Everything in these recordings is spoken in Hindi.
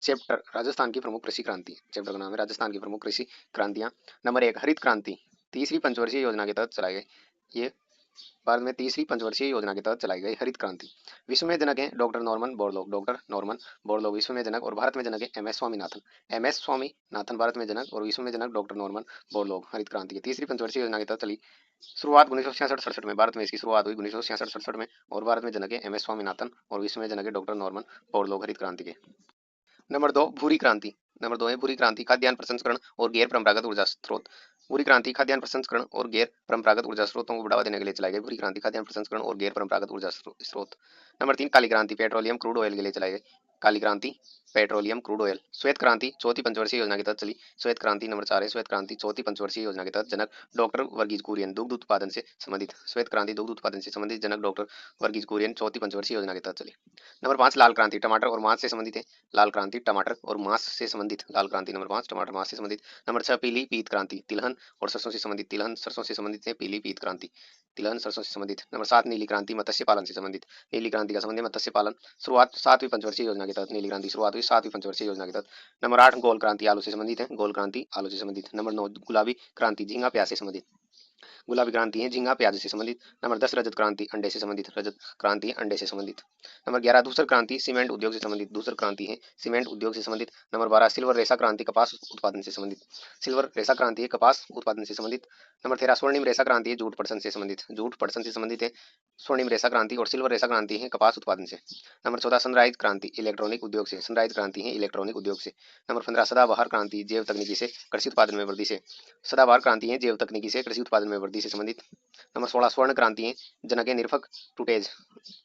चैप्टर राजस्थान की प्रमुख कृषि क्रांति, चैप्टर का नाम है राजस्थान की प्रमुख कृषि क्रांतियां। नंबर 1 हरित क्रांति, तीसरी पंचवर्षीय योजना के तहत चलाई गई। ये भारत में तीसरी पंचवर्षीय योजना के तहत चलाई गई हरित क्रांति। विश्व में जनक हैं doctor Norman Borlaug, doctor Norman Borlaug विश्व में जनक, और भारत में जनक है M S Swaminathan, M S Swaminathan Bharat में जनक और विश्व में जनक डॉक्टर नॉर्मन बोरलॉग। हरित क्रांति की तीसरी पंचवर्षीय योजना के तहत चली। शुरुआत 1966-67 में, भारत में इसकी शुरुआत हुई 1966-67 में, और भारत में जनक है एम एस स्वामीनाथन और विश्व में जनक है डॉक्टर नॉर्मन बोरलॉग। हरित क्रांति के नंबर 2 भूरी क्रांति, नंबर 2 है भूरी क्रांति, खाद्यान्न प्रसंस्करण और गैर परंपरागत ऊर्जा स्रोत। भूरी क्रांति खाद्यान्न प्रसंस्करण और गैर परंपरागत ऊर्जा स्रोतों को बढ़ावा देने के लिए चलाई गई। भूरी क्रांति खाद्यान्न प्रसंस्करण और गैर परंपरागत ऊर्जा स्रोत। नंबर 3 काली क्रांति, पेट्रोलियम क्रूड ऑयल के लिए चलाई गई। काली क्रांति पेट्रोलियम क्रूड ऑयल। श्वेत क्रांति चौथी पंचवर्षीय योजना के तहत चली। श्वेत क्रांति नंबर 4 है, श्वेत क्रांति चौथी पंचवर्षीय योजना के तहत जनक डॉक्टर वर्गीज कुरियन, दुग्ध उत्पादन से संबंधित। श्वेत क्रांति दुग्ध उत्पादन से संबंधित जनक डॉक्टर वर्गीज कुरियन चौथी पंचवर्षीय योजना के तहत चली। नंबर 5 लाल क्रांति, टमाटर और मांस से संबंधित है। लाल क्रांति टमाटर और मांस से संबंधित, लाल क्रांति नंबर 5 टमाटर मांस से संबंधित। नंबर 6 पीली पीत क्रांति, तिलहन और सरसों से संबंधित, तिलहन सरसों से संबंधित है पीली पीत क्रांति, तिलहन सरसों से संबंधित। नंबर 7 नीली क्रांति, मत्स्य पालन से संबंधित। नीली क्रांति का संबंध है मत्स्य पालन। शुरुआत 7वीं पंचवर्षीय योजना के तहत नीली क्रांति शुरुआत हुई 7वीं पंचवर्षीय योजना के तहत। नंबर 8 गोल क्रांति आलू से संबंधित है, गोल क्रांति आलू से संबंधित। नंबर 9 गुलाबी क्रांति, झींगा प्याज से संबंधित। गुलाबी क्रांति है झींगा प्याज से संबंधित। नंबर 10 रजत क्रांति, अंडे से संबंधित, रजत क्रांति अंडे से संबंधित। नंबर 11 धूसर क्रांति, सीमेंट उद्योग से संबंधित, धूसर क्रांति है सीमेंट उद्योग से संबंधित। नंबर 12 सिल्वर रेशा क्रांति, कपास उत्पादन से संबंधित, सिल्वर रेशा क्रांति है कपास उत्पादन से संबंधित। नंबर 13 स्वर्णिम रेशा क्रांति है जूट पटसन से संबंधित, जूट पटसन से संबंधित है स्वर्णिम रेशा क्रांति, और सिल्वर रेशा क्रांति है कपास उत्पादन से। नंबर 14 सनराइज क्रांति, इलेक्ट्रॉनिक उद्योग से, सनराइज क्रांति है इलेक्ट्रॉनिक उद्योग से। नंबर 15 सदाबहार क्रांति, जैव तकनीकी से कृषि उत्पादन में वृद्धि से, सदाबहार क्रांति है जैव तकनीकी से कृषि उत्पादन में वृद्धि से संबंधित। नंबर 16 स्वर्ण क्रांति है जनक निरफक टूटेज,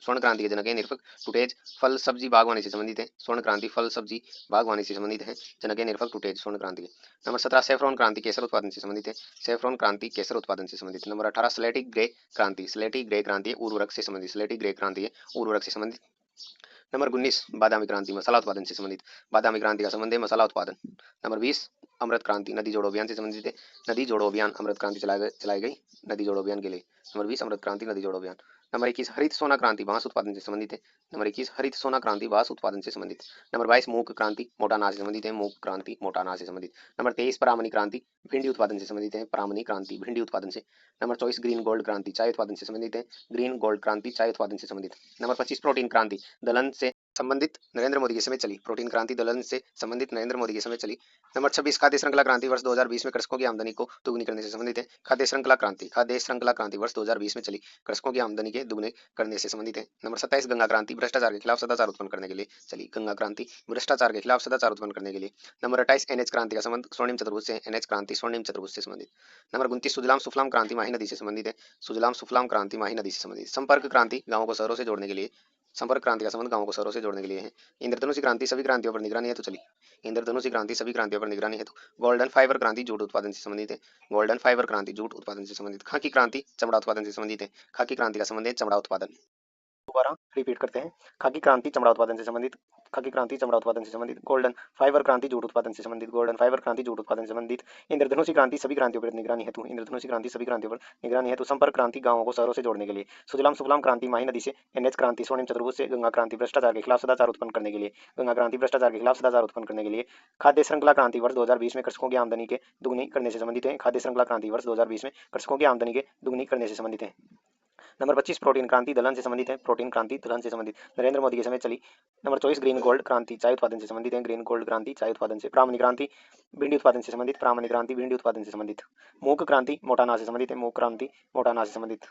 स्वर्ण क्रांति के जनक निरफक टूटेज, फल सब्जी बागवानी से संबंधित है। स्वर्ण क्रांति फल सब्जी बागवानी से संबंधित है, जनक निरफक टूटेज स्वर्ण क्रांति के। नंबर 17 सेफ्रॉन क्रांति केसर उत्पादन से संबंधित है, सेफ्रॉन क्रांति केसर उत्पादन से संबंधित। नंबर 18 स्लेटी ग्रे क्रांति, स्लेटी ग्रे क्रांति है उर्वरक से संबंधित, स्लेटी ग्रे क्रांति है उर्वरक से संबंधित। नंबर 19 बादामी क्रांति, मसाला उत्पादन से संबंधित, बादामी क्रांति का संबंध है मसाला उत्पादन। नंबर 20 अमृत क्रांति, नदी जोड़ो अभियान से संबंधित है, नदी जोड़ो अभियान अमृत क्रांति चलाई गई नदी जोड़ो अभियान के लिए। नंबर 20 अमृत क्रांति नदी जोड़ो अभियान। नंबर 21 हरित सोना क्रांति, बांस उत्पादन से संबंधित है, नंबर 21 हरित सोना क्रांति बांस उत्पादन से संबंधित। नंबर 22 मूंग क्रांति, मोटा अनाज से संबंधित है, मूंग क्रांति मोटा अनाज से संबंधित। नंबर 23 परामनी क्रांति, भिंडी उत्पादन से संबंधित है, परामनी क्रांति भिंडी उत्पादन से। नंबर 24 ग्रीन गोल्ड क्रांति, चाय उत्पादन से संबंधित है, ग्रीन गोल्ड क्रांति चाय उत्पादन से संबंधित। नंबर 25 प्रोटीन क्रांति, दलहन से संबंधित नरेंद्र मोदी के समय चली, प्रोटीन क्रांति दलहन से संबंधित नरेंद्र मोदी के समय चली। नंबर 26 खाद्य श्रृंखला क्रांति वर्ष 2020 में कृषकों की आमदनी को दोगुनी करने से संबंधित है, खाद्य श्रृंखला क्रांति, खाद्य श्रृंखला क्रांति वर्ष 2020 में चली, कृषकों की आमदनी के दुगने करने से संबंधित है। नंबर 27 गंगा क्रांति, भ्रष्टाचार के खिलाफ सदाचार उत्पन्न करने के लिए चली, गंगा क्रांति भ्रष्टाचार के खिलाफ सदाचार उत्पन्न करने के लिए। नंबर 28 एनएच क्रांति का संबंध स्वर्णिम चतुर्भुज से, एनएच क्रांति स्वर्णिम चतुर्भुज से संबंधित। नंबर 29 सुजलाम सुफलाम क्रांति माही नदी से संबंधित है, सुजलाम सुफलाम क्रांति माही नदी से संबंधित। संपर्क क्रांति गांवों को शहरों से जोड़ने के लिए, संपर्क क्रांति का संबंध गांवों को शहरों से जोड़ने के लिए है। इंद्रधनुष क्रांति सभी क्रांतियों पर निगरानी हेतु चली, इंद्रधनुष क्रांति सभी क्रांतियों पर निगरानी हेतु। गोल्डन फाइबर क्रांति जूट उत्पादन से संबंधित है, गोल्डन फाइबर क्रांति जूट उत्पादन से संबंधित। खाकी क्रांति चमड़ा उत्पादन से संबंधित है, खाकी क्रांति का संबंध है चमड़ा उत्पादन। दोबारा रिपीट करते हैं, खाकी क्रांति चमड़ा उत्पादन से संबंधित, खाकी क्रांति चमड़ा उत्पादन से संबंधित। गोल्डन फाइबर क्रांति जूट उत्पादन से संबंधित, गोल्डन फाइबर क्रांति जूट उत्पादन से संबंधित। इंद्रधनुषी क्रांति सभी क्रांतियों पर निगरानी हेतु, इंद्रधनुषी क्रांति सभी क्रांतियों पर निगरानी हेतु। संपर्क क्रांति गांवों को शहरों से जोड़ने के लिए। सुजलाम सुफलाम क्रांति माही नदी से, एनएच क्रांति स्वर्णिम चतुर्भुज से। गंगा क्रांति भ्रष्टाचार के खिलाफ सदाचार उत्पन्न करने के लिए, गंगा क्रांति भ्रष्टाचार के खिलाफ सदाचार उत्पन्न करने के लिए। खाद्य श्रृंखला क्रांति वर्ष 2020 में कृषकों की आमदनी के दुगनी करने से संबंधित है, खाद्य श्रृंखला क्रांति वर्ष 2020 में कृषकों की आमदनी के दुगनी करने से संबंधित है। नंबर 25 प्रोटीन क्रांति दलहन से संबंधित है, प्रोटीन क्रांति दलहन से संबंधित नरेंद्र मोदी के समय चली। नंबर 24 ग्रीन गोल्ड क्रांति चाय उत्पादन से संबंधित है, ग्रीन गोल्ड क्रांति चाय उत्पादन से। ब्राह्मणी क्रांति भिंडी उत्पादन से संबंधित, ब्राह्मणी क्रांति भिंडी उत्पादन से संबंधित। मूंग क्रांति मोटा अनाज से संबंधित है, मूंग क्रांति मोटा अनाज से संबंधित।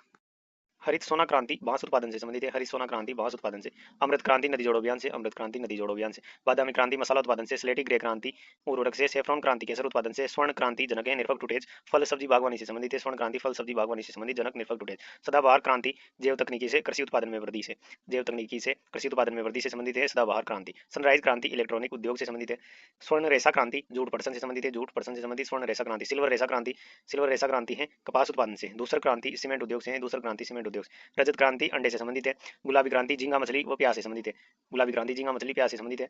हरित सोना क्रांति बांस उत्पादन से संबंधित है, हरित सोना क्रांति बांस उत्पादन से। अमृत क्रांति नदी जोड़ो अभियान से, अमृत क्रांति नदी जोड़ो अभियान से। बादामी क्रांति मसाला उत्पादन से, स्लेटी ग्रे क्रांति उर्वरक से। सेफ्रॉन क्रांति केसर उत्पादन से। स्वर्ण क्रांति जनक है निरफक टूटेज, फल सब्जी बागवानी से संबंधित है, स्वर्ण क्रांति फल सब्जी बागवानी से संबंधित, जनक निरफक टूटेज। सदाबहार क्रांति जैव तकनीकी से कृषि उत्पादन में वृद्धि से, जैव तकनीकी से कृषि उत्पादन में वृद्धि से संबंधित है सदाबहार क्रांति। सनराइज क्रांति इलेक्ट्रॉनिक उद्योग से संबंधित है। स्वर्ण रेशा क्रांति जूट पटसन से संबंधित है, जूट पटसन से संबंधित स्वर्ण रेशा क्रांति। सिल्वर रेशा क्रांति, सिल्वर रेशा क्रांति है कपास उत्पादन से। दूसर क्रांति सीमेंट उद्योग से है, दूसर क्रांति सीमेंट उद्योग से। रजत क्रांति अंडे से संबंधित है। गुलाबी क्रांति झींगा मछली व प्याज से संबंधित है, गुलाबी क्रांति झींगा मछली प्याज से संबंधित है।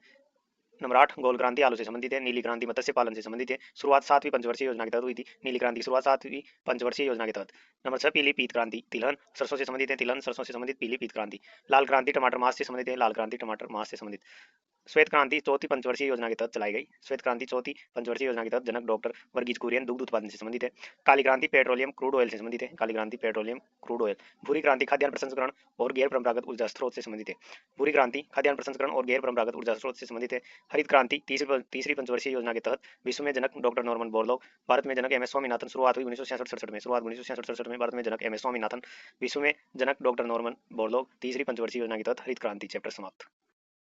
नंबर 8 गोल क्रांति आलू से संबंधित है। नीली क्रांति मत्स्य पालन से संबंधित है, शुरुआत 7वीं पंचवर्षीय योजना के तहत हुई थी। नीली क्रांति की शुरुआत 7वीं पंचवर्षीय योजना के तहत। नंबर 6 पीली पीत क्रांति, तिलहन सरसों से संबंधित है, तिलहन सरसों से संबंधित पीली पीत क्रांति। लाल क्रांति टमाटर मांस से संबंधित है, लाल क्रांति टमाटर मांस से संबंधित। श्वेत क्रांति चौथी पंचवर्षीय योजना के तहत चलाई गई। श्वेत क्रांति चौथी पंचवर्षीय योजना के तहत जनक डॉक्टर वर्गीज कुरियन दुग्ध उत्पादन से संबंधित है। काली क्रांति पेट्रोलियम क्रूड ऑयल से संबंधित है। काली क्रांति पेट्रोलियम क्रूड ऑयल। भूरी क्रांति खाद्यान्न प्रसंस्करण और गैर परंपरागत ऊर्जा स्रोत से संबंधित है। भूरी क्रांति खाद्यान्न प्रसंस्करण और गैर परंपरागत ऊर्जा स्रोत से संबंधित है। हरित क्रांति तीसरी पंचवर्षीय योजना के तहत विश्व में जनक डॉक्टर नॉर्मन बोरलॉग। भारत में जनक एम एस स्वामीनाथन। शुरुआत हुई 1966 में। भारत में जनक एम एस स्वामीनाथन। विश्व में जनक डॉक्टर नॉर्मन बोरलॉग। तीसरी पंचवर्षीय योजना के तहत हरित क्रांति। चैप्टर समाप्त।